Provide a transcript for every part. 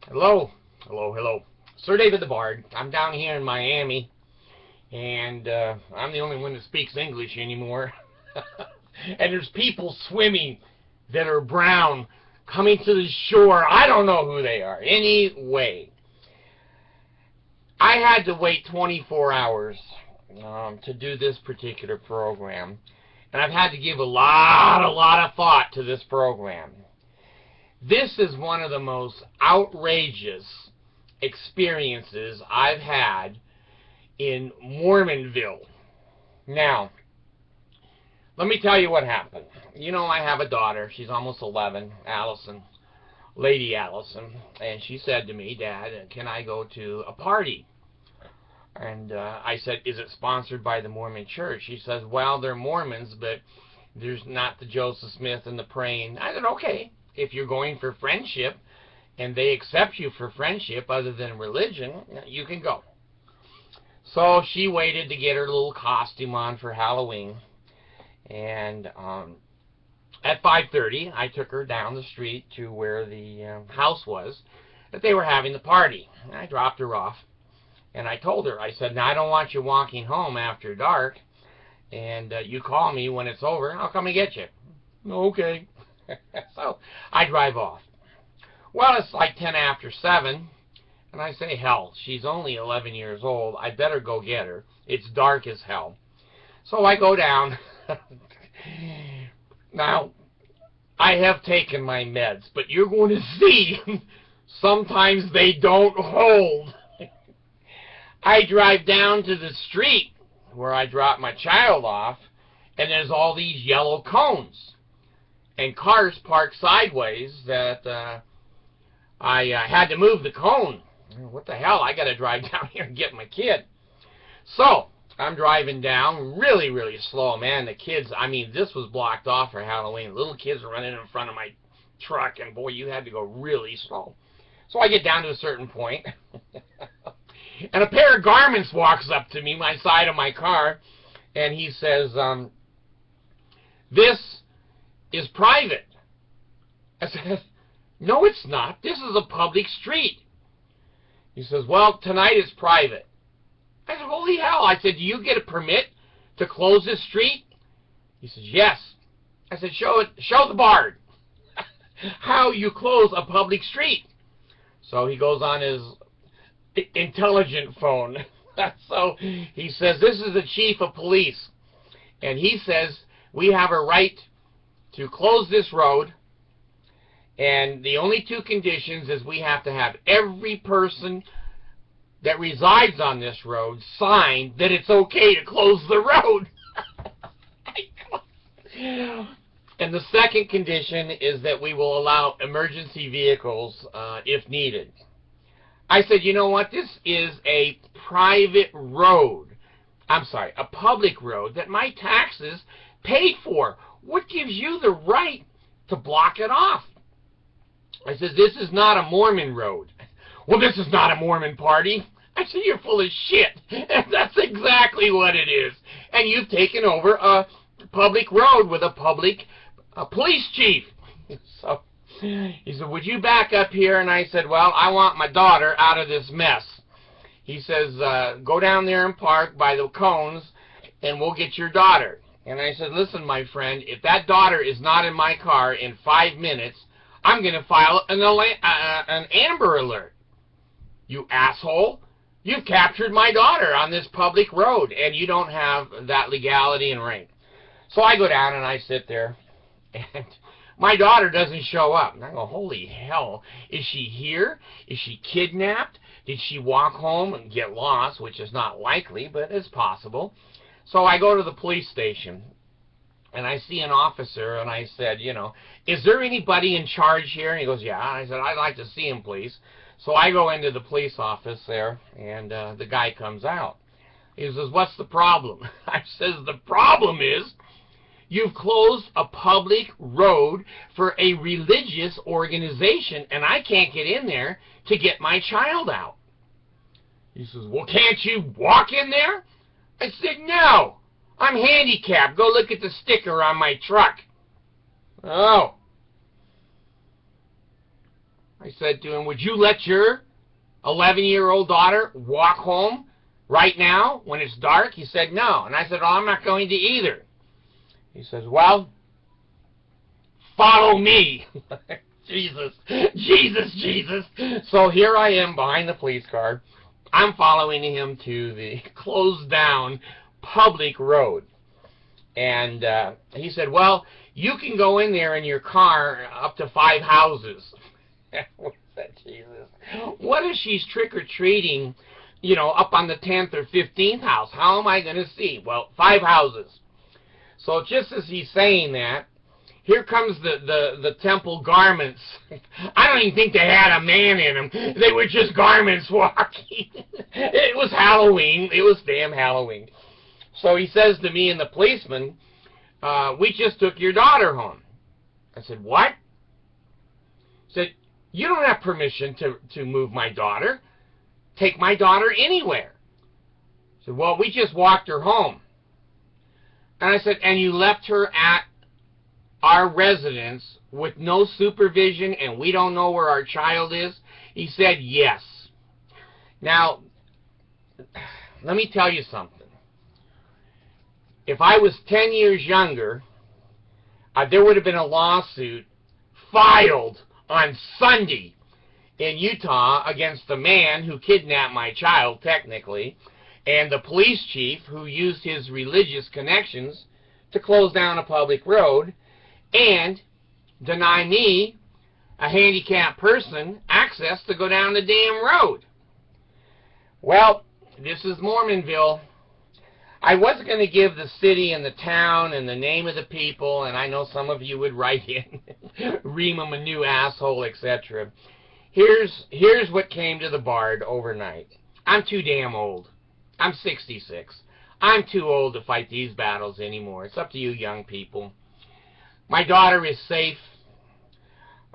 Hello, hello. Sir David the Bard. I'm down here in Miami, and I'm the only one that speaks English anymore. And there's people swimming that are brown coming to the shore. I don't know who they are. Anyway, I had to wait 24 hours to do this particular program, and I've had to give a lot of thought to this program. This is one of the most outrageous experiences I've had in Mormonville. Now, let me tell you what happened. You know, I have a daughter. She's almost 11, Allison, Lady Allison, and she said to me, "Dad, can I go to a party?" And I said, "Is it sponsored by the Mormon Church?" She says, "Well, they're Mormons, but there's not the Joseph Smith and the praying." I said, "Okay. If you're going for friendship and they accept you for friendship other than religion, you can go." So she waited to get her little costume on for Halloween, and at 5:30 I took her down the street to where the house was that they were having the party. I dropped her off, and I told her, I said, "Now I don't want you walking home after dark, and you call me when it's over. I'll come and get you." "Okay." So I drive off. Well, it's like 10 after 7, and I say, hell, she's only 11 years old. I better go get her. It's dark as hell. So I go down. Now, I have taken my meds, but you're going to see sometimes they don't hold. I drive down to the street where I drop my child off, and there's all these yellow cones and cars parked sideways that I had to move the cone. What the hell? I got to drive down here and get my kid. So I'm driving down really slow, man. The kids, I mean, this was blocked off for Halloween. Little kids were running in front of my truck, and boy, you had to go really slow. So I get down to a certain point, and a pair of garments walks up to me, my side of my car, and he says, "This is private." I said, "No, it's not. This is a public street." He says, "Well, tonight is private." I said, "Holy hell." I said, "Do you get a permit to close this street?" He says, "Yes." I said, show the Bard how you close a public street." So he goes on his intelligent phone. So he says, "This is the chief of police, and he says we have a right to close this road, and the only two conditions is we have to have every person that resides on this road sign that it's okay to close the road." And the second condition is that we will allow emergency vehicles if needed. I said, "You know what? This is a private road. I'm sorry, a public road that my taxes paid for. What gives you the right to block it off?" I said, "This is not a Mormon road." "Well, this is not a Mormon party." I said, "You're full of shit." And that's exactly what it is. And you've taken over a public road with a public police chief. So he said, "Would you back up here?" And I said, "Well, I want my daughter out of this mess." He says, "Go down there and park by the cones, and we'll get your daughter." And I said, "Listen, my friend, if that daughter is not in my car in 5 minutes, I'm going to file an Amber Alert. You asshole. You've captured my daughter on this public road, and you don't have that legality and rank." So I go down and I sit there, and my daughter doesn't show up. And I go, holy hell, is she here? Is she kidnapped? Did she walk home and get lost, which is not likely, but it's possible. So I go to the police station, and I see an officer, and I said, you know, "Is there anybody in charge here?" And he goes, "Yeah." I said, "I'd like to see him, please." So I go into the police office there, and the guy comes out. He says, "What's the problem?" I says, "The problem is you've closed a public road for a religious organization, and I can't get in there to get my child out." He says, "Well, can't you walk in there?" I said, "No, I'm handicapped. Go look at the sticker on my truck." "Oh." I said to him, would you let your 11-year-old daughter walk home right now when it's dark? He said, no. And I said, oh, I'm not going to either. He says, well, follow me. Jesus, Jesus, Jesus. So here I am behind the police car. I'm following him to the closed down public road. And he said, well, you can go in there in your car up to 5 houses. What is that, Jesus? What if she's trick-or-treating, you know, up on the 10th or 15th house? How am I going to see? Well, 5 houses. So just as he's saying that, here comes the temple garments. I don't even think they had a man in them. They were just garments walking. It was Halloween. It was damn Halloween. So he says to me and the policeman, we just took your daughter home. I said, what? He said, you don't have permission to move my daughter. Take my daughter anywhere. I said, well, we just walked her home. And I said, and you left her at our residence with no supervision and we don't know where our child is? He said, yes. Now, let me tell you something. If I was 10 years younger, there would have been a lawsuit filed on Sunday in Utah against the man who kidnapped my child, technically, and the police chief who used his religious connections to close down a public road and deny me, a handicapped person, access to go down the damn road. Well, this is Mormonville. I was going to give the city and the town and the name of the people, and I know some of you would write in, ream them a new asshole, etc. Here's what came to the Bard overnight. I'm too damn old. I'm 66. I'm too old to fight these battles anymore. It's up to you young people. My daughter is safe.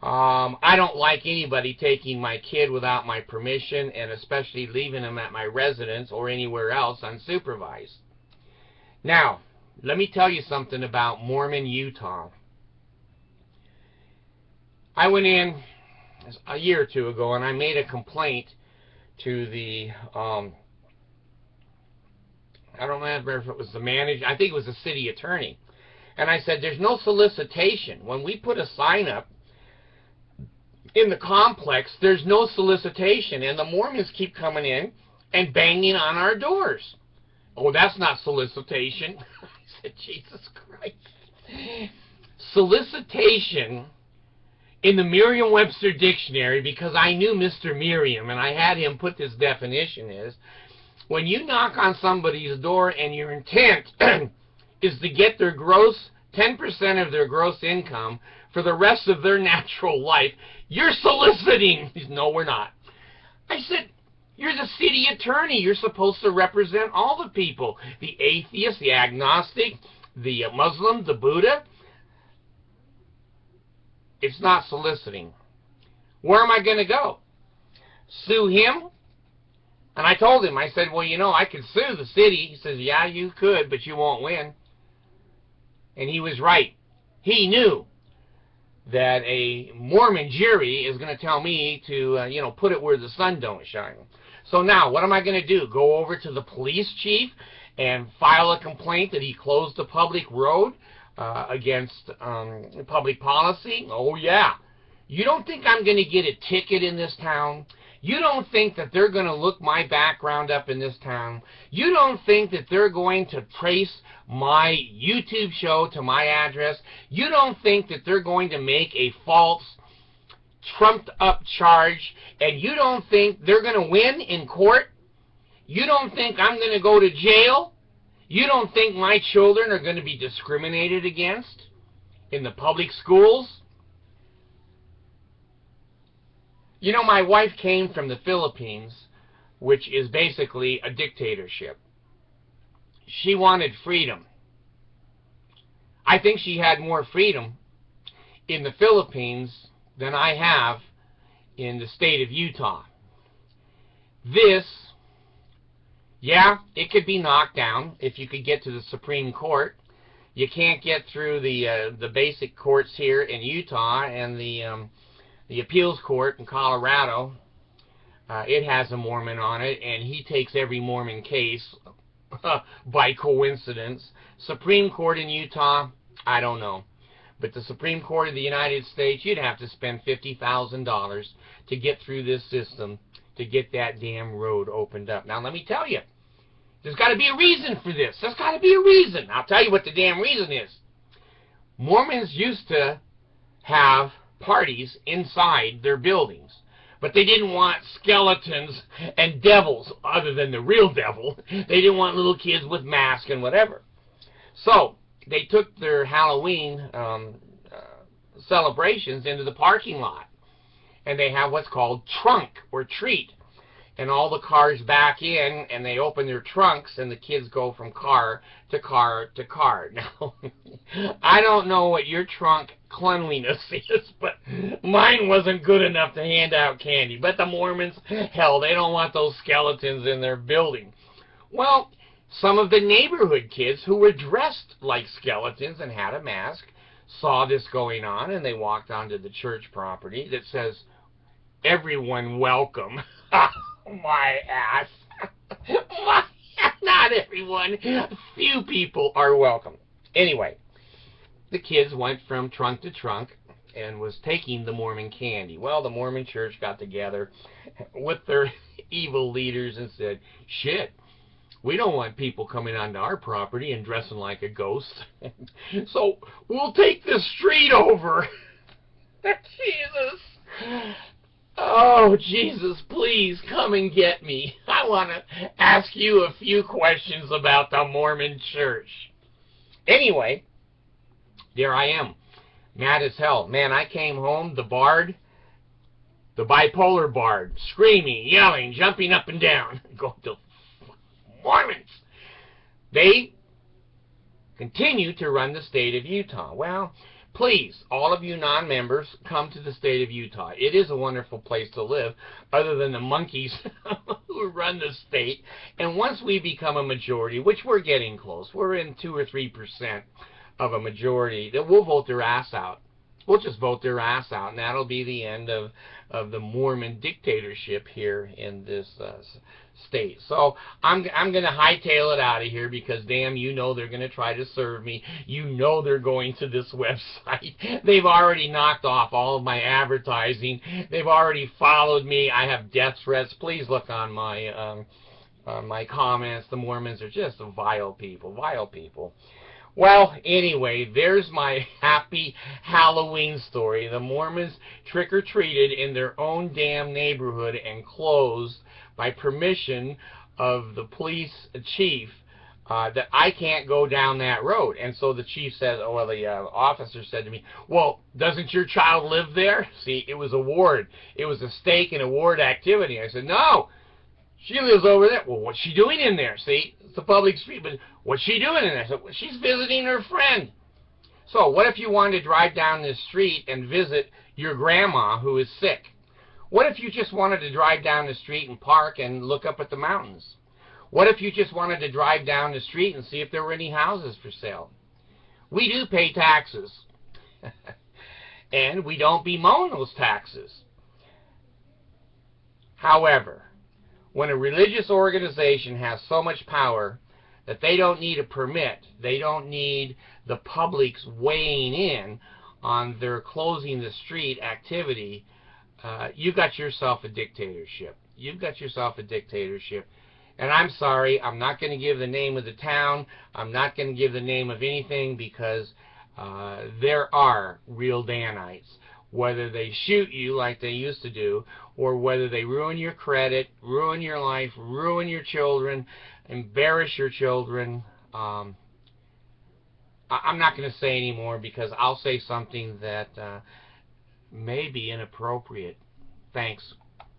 I don't like anybody taking my kid without my permission, and especially leaving him at my residence or anywhere else unsupervised. Now, let me tell you something about Mormon, Utah. I went in a year or two ago and I made a complaint to the, I don't remember if it was the manager, I think it was the city attorney. And I said, there's no solicitation. When we put a sign up in the complex, there's no solicitation. And the Mormons keep coming in and banging on our doors. Oh, that's not solicitation. I said, Jesus Christ. Solicitation in the Merriam-Webster dictionary, because I knew Mr. Merriam and I had him put this definition, is when you knock on somebody's door and your intent is to get their gross 10% of their gross income for the rest of their natural life, you're soliciting. He said, no, we're not. I said, you're the city attorney. You're supposed to represent all the people. The atheist, the agnostic, the Muslim, the Buddha. It's not soliciting. Where am I going to go? Sue him? And I told him, I said, well, you know, I could sue the city. He says, yeah, you could, but you won't win. And he was right. He knew that a Mormon jury is going to tell me to, you know, put it where the sun don't shine. So now, what am I going to do? Go over to the police chief and file a complaint that he closed the public road against public policy? Oh, yeah. You don't think I'm going to get a ticket in this town? You don't think that they're going to look my background up in this town? You don't think that they're going to trace my YouTube show to my address? You don't think that they're going to make a false, trumped up charge? And you don't think they're going to win in court? You don't think I'm going to go to jail? You don't think my children are going to be discriminated against in the public schools? You know, my wife came from the Philippines, which is basically a dictatorship. She wanted freedom. I think she had more freedom in the Philippines than I have in the state of Utah. This, yeah, it could be knocked down if you could get to the Supreme Court. You can't get through the basic courts here in Utah and the the appeals court in Colorado, it has a Mormon on it, and he takes every Mormon case by coincidence. Supreme Court in Utah, I don't know. But the Supreme Court of the United States, you'd have to spend $50,000 to get through this system to get that damn road opened up. Now, let me tell you, there's got to be a reason for this. There's got to be a reason. I'll tell you what the damn reason is. Mormons used to have parties inside their buildings, but they didn't want skeletons and devils other than the real devil. They didn't want little kids with masks and whatever. So they took their Halloween celebrations into the parking lot, and they have what's called trunk or treat. And all the cars back in, and they open their trunks, and the kids go from car to car to car. Now, I don't know what your trunk cleanliness is, but mine wasn't good enough to hand out candy. But the Mormons, hell, they don't want those skeletons in their building. Well, some of the neighborhood kids who were dressed like skeletons and had a mask saw this going on, and they walked onto the church property that says, "Everyone welcome." My ass. Not everyone. Few people are welcome. Anyway, the kids went from trunk to trunk and was taking the Mormon candy. Well, the Mormon church got together with their evil leaders and said, "Shit, we don't want people coming onto our property and dressing like a ghost. So we'll take the street over." Jesus. Oh, Jesus, please come and get me. I want to ask you a few questions about the Mormon church. Anyway, there I am, mad as hell. Man, I came home, the bipolar bard, screaming, yelling, jumping up and down. Going to Mormons. They continue to run the state of Utah. Well, please, all of you non-members, come to the state of Utah. It is a wonderful place to live, other than the monkeys who run the state. And once we become a majority, which we're getting close, we're in 2 or 3% of a majority, that we'll vote their ass out. We'll just vote their ass out, and that'll be the end of the Mormon dictatorship here in this state. So I'm going to hightail it out of here because, damn, you know they're going to try to serve me. You know they're going to this website. They've already knocked off all of my advertising. They've already followed me. I have death threats. Please look on my comments. The Mormons are just vile people, vile people. Well, anyway, there's my happy Halloween story. The Mormons trick-or-treated in their own damn neighborhood and closed by permission of the police chief that I can't go down that road. And so the chief said, oh, well, the officer said to me, "Well, doesn't your child live there?" See, it was a ward. It was a stake and a ward activity. I said, "No, she lives over there." "Well, what's she doing in there?" See, it's a public street, but what's she doing in there? I said, "Well, she's visiting her friend." So what if you wanted to drive down this street and visit your grandma who is sick? What if you just wanted to drive down the street and park and look up at the mountains? What if you just wanted to drive down the street and see if there were any houses for sale? We do pay taxes, and we don't bemoan those taxes. However, when a religious organization has so much power that they don't need a permit, they don't need the public's weighing in on their closing the street activity, you've got yourself a dictatorship. You've got yourself a dictatorship. And I'm sorry, I'm not going to give the name of the town. I'm not going to give the name of anything because there are real Danites. Whether they shoot you like they used to do, or whether they ruin your credit, ruin your life, ruin your children, embarrass your children, I'm not going to say anymore because I'll say something that may be inappropriate. Thanks.